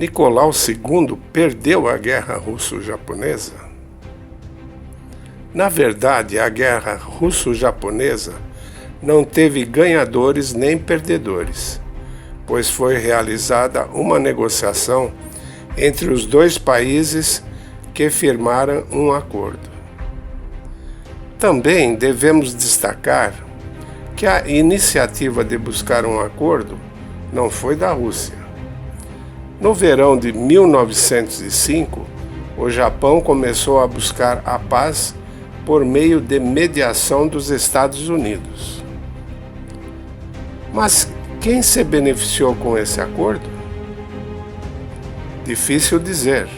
Nicolau II perdeu a Guerra Russo-Japonesa? Na verdade, a Guerra Russo-Japonesa não teve ganhadores nem perdedores, pois foi realizada uma negociação entre os dois países que firmaram um acordo. Também devemos destacar que a iniciativa de buscar um acordo não foi da Rússia. No verão de 1905, o Japão começou a buscar a paz por meio de mediação dos Estados Unidos. Mas quem se beneficiou com esse acordo? Difícil dizer,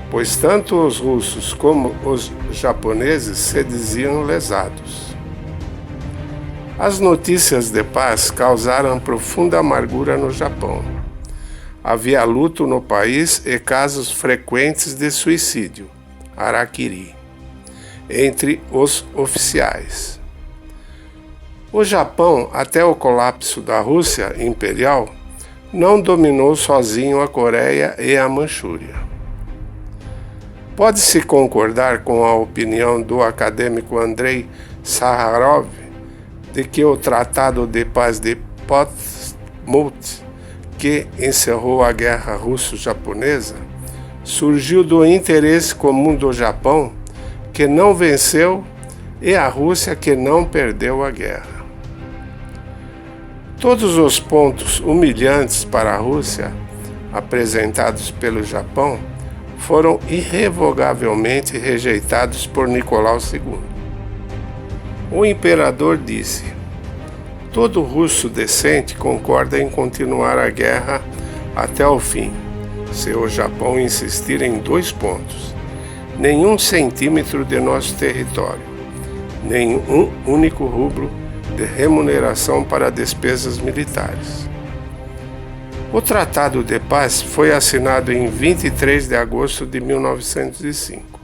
pois tanto os russos como os japoneses se diziam lesados. As notícias de paz causaram profunda amargura no Japão. Havia luto no país e casos frequentes de suicídio, harakiri, entre os oficiais. O Japão, até o colapso da Rússia imperial, não dominou sozinho a Coreia e a Manchúria. Pode-se concordar com a opinião do acadêmico Andrei Sakharov de que o Tratado de Paz de Portsmouth, que encerrou a Guerra Russo-Japonesa, surgiu do interesse comum do Japão, que não venceu, e a Rússia, que não perdeu a guerra. Todos os pontos humilhantes para a Rússia, apresentados pelo Japão, foram irrevogavelmente rejeitados por Nicolau II. O imperador disse: todo russo decente concorda em continuar a guerra até o fim, se o Japão insistir em 2 pontos: nenhum centímetro de nosso território, nem um único rublo de remuneração para despesas militares. O Tratado de Paz foi assinado em 23 de agosto de 1905.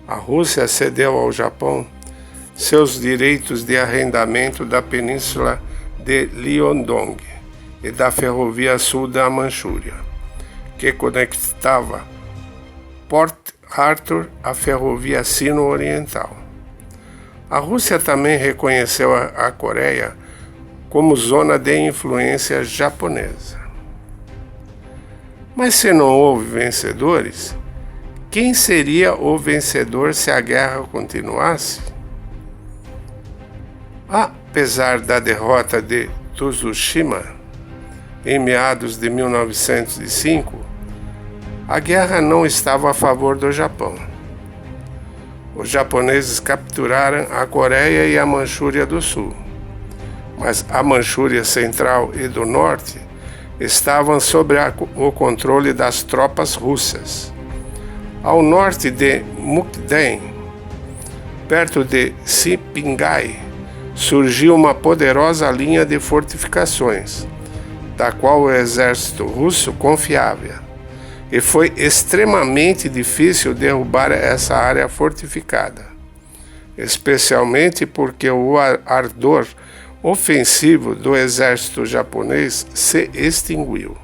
A Rússia cedeu ao Japão seus direitos de arrendamento da península de Liaodong e da ferrovia sul da Manchúria, que conectava Port Arthur à ferrovia sino-oriental. A Rússia também reconheceu a Coreia como zona de influência japonesa. Mas se não houve vencedores, quem seria o vencedor se a guerra continuasse? Apesar da derrota de Tsushima, em meados de 1905, a guerra não estava a favor do Japão. Os japoneses capturaram a Coreia e a Manchúria do Sul, mas a Manchúria Central e do Norte estavam sob o controle das tropas russas. Ao norte de Mukden, perto de Sipingai, surgiu uma poderosa linha de fortificações, da qual o exército russo confiava, e foi extremamente difícil derrubar essa área fortificada, especialmente porque o ardor ofensivo do exército japonês se extinguiu.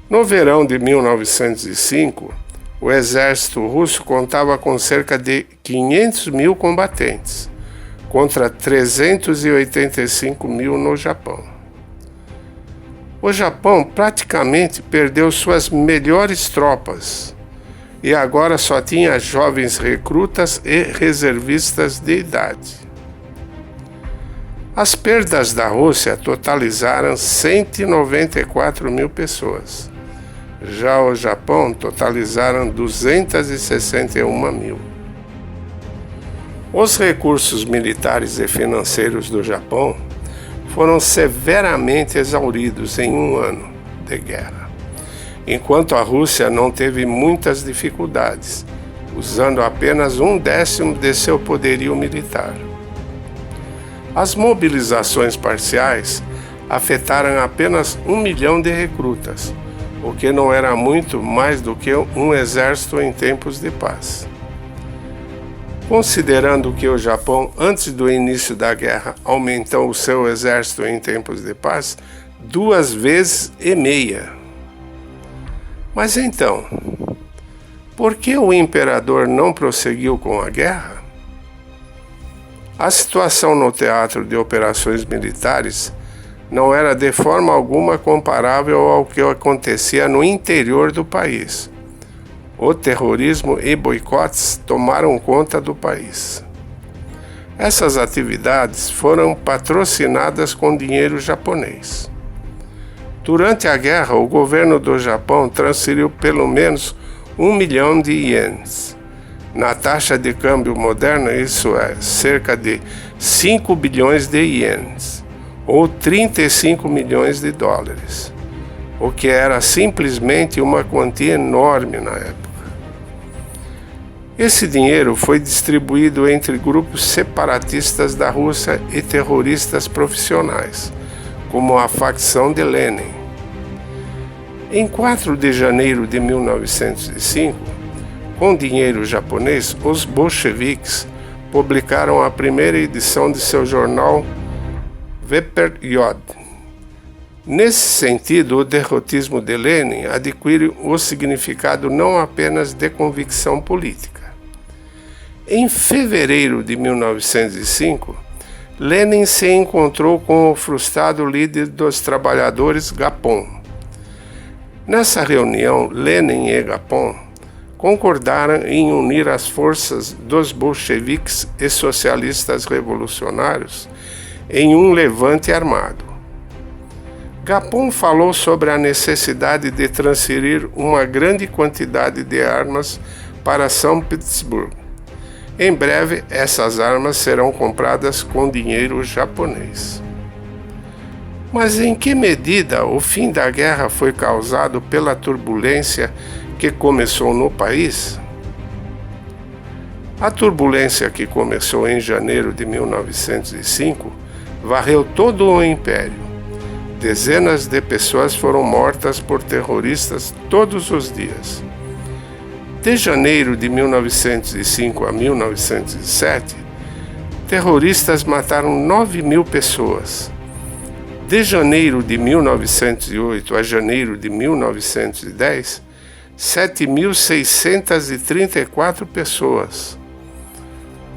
No verão de 1905, o exército russo contava com cerca de 500 mil combatentes, contra 385 mil no Japão. O Japão praticamente perdeu suas melhores tropas e agora só tinha jovens recrutas e reservistas de idade. As perdas da Rússia totalizaram 194 mil pessoas, Já o Japão totalizaram 261 mil. Os recursos militares e financeiros do Japão foram severamente exauridos em um ano de guerra, enquanto a Rússia não teve muitas dificuldades, usando apenas 1/10 de seu poderio militar. As mobilizações parciais afetaram apenas 1 milhão de recrutas, o que não era muito mais do que um exército em tempos de paz. Considerando que o Japão, antes do início da guerra, aumentou o seu exército em tempos de paz 2,5 vezes. Mas então, por que o imperador não prosseguiu com a guerra? A situação no teatro de operações militares não era de forma alguma comparável ao que acontecia no interior do país. O terrorismo e boicotes tomaram conta do país. Essas atividades foram patrocinadas com dinheiro japonês. Durante a guerra, o governo do Japão transferiu pelo menos 1 milhão de ienes. Na taxa de câmbio moderna, isso é cerca de 5 bilhões de ienes, ou 35 milhões de dólares, o que era simplesmente uma quantia enorme na época. Esse dinheiro foi distribuído entre grupos separatistas da Rússia e terroristas profissionais, como a facção de Lenin. Em 4 de janeiro de 1905, com dinheiro japonês, os bolcheviques publicaram a primeira edição de seu jornal Vperjod. Nesse sentido, o derrotismo de Lenin adquire o significado não apenas de convicção política. Em fevereiro de 1905, Lenin se encontrou com o frustrado líder dos trabalhadores Gapon. Nessa reunião, Lenin e Gapon concordaram em unir as forças dos bolcheviques e socialistas revolucionários em um levante armado. Gapon falou sobre a necessidade de transferir uma grande quantidade de armas para São Petersburgo. Em breve, essas armas serão compradas com dinheiro japonês. Mas em que medida o fim da guerra foi causado pela turbulência que começou no país? A turbulência que começou em janeiro de 1905 varreu todo o império. Dezenas de pessoas foram mortas por terroristas todos os dias. De janeiro de 1905 a 1907, terroristas mataram 9 mil pessoas. De janeiro de 1908 a janeiro de 1910, 7.634 pessoas.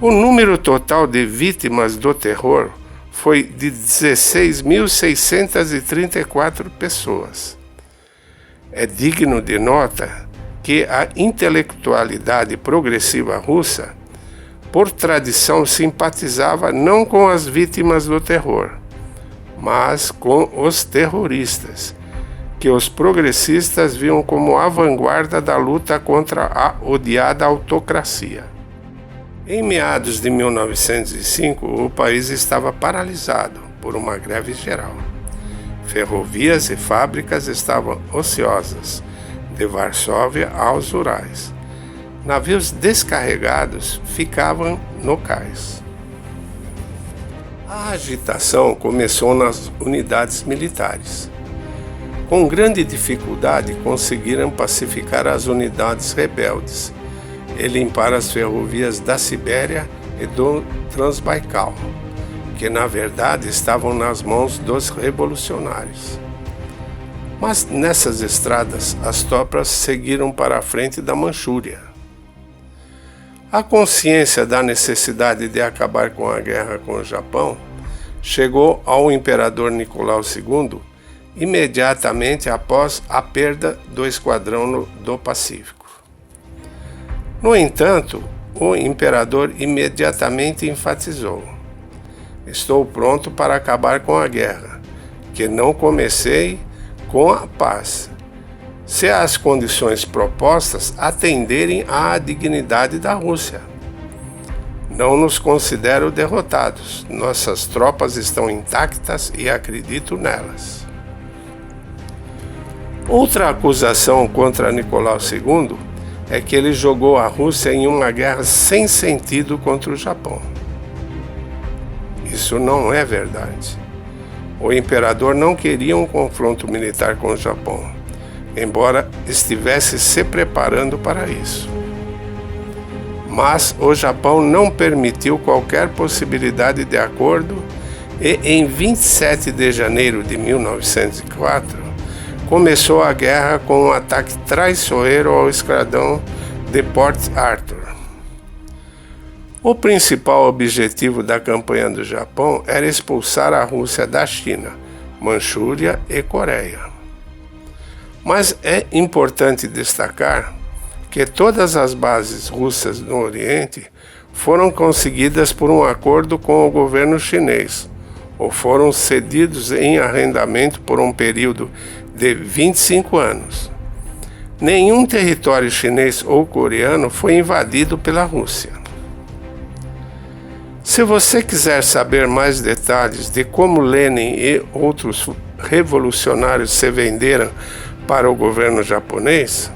O número total de vítimas do terror foi de 16.634 pessoas. É digno de nota que a intelectualidade progressiva russa, por tradição, simpatizava não com as vítimas do terror, mas com os terroristas, que os progressistas viam como a vanguarda da luta contra a odiada autocracia. Em meados de 1905, o país estava paralisado por uma greve geral. Ferrovias e fábricas estavam ociosas, de Varsóvia aos Urais. Navios descarregados ficavam no cais. A agitação começou nas unidades militares. Com grande dificuldade, conseguiram pacificar as unidades rebeldes e limpar as ferrovias da Sibéria e do Transbaikal, que na verdade estavam nas mãos dos revolucionários. Mas nessas estradas, as tropas seguiram para a frente da Manchúria. A consciência da necessidade de acabar com a guerra com o Japão chegou ao imperador Nicolau II imediatamente após a perda do esquadrão do Pacífico. No entanto, o imperador imediatamente enfatizou: estou pronto para acabar com a guerra, que não comecei com a paz. se as condições propostas atenderem à dignidade da Rússia. Não nos considero derrotados. Nossas tropas estão intactas e acredito nelas. Outra acusação contra Nicolau II é que ele jogou a Rússia em uma guerra sem sentido contra o Japão. Isso não é verdade. O imperador não queria um confronto militar com o Japão, embora estivesse se preparando para isso. Mas o Japão não permitiu qualquer possibilidade de acordo e, em 27 de janeiro de 1904, começou a guerra com um ataque traiçoeiro ao esquadrão de Port Arthur. O principal objetivo da campanha do Japão era expulsar a Rússia da China, Manchúria e Coreia. Mas é importante destacar que todas as bases russas no Oriente foram conseguidas por um acordo com o governo chinês, ou foram cedidos em arrendamento por um período de 25 anos. Nenhum território chinês ou coreano foi invadido pela Rússia. Se você quiser saber mais detalhes de como Lenin e outros revolucionários se venderam para o governo japonês,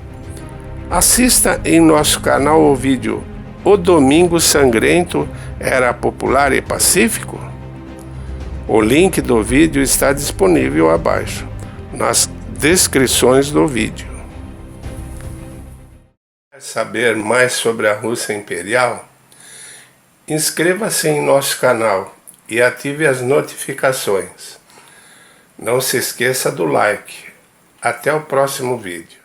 assista em nosso canal o vídeo O Domingo Sangrento era popular e pacífico? O link do vídeo está disponível abaixo, nas descrições do vídeo. Quer saber mais sobre a Rússia Imperial? Inscreva-se em nosso canal e ative as notificações. Não se esqueça do like. Até o próximo vídeo.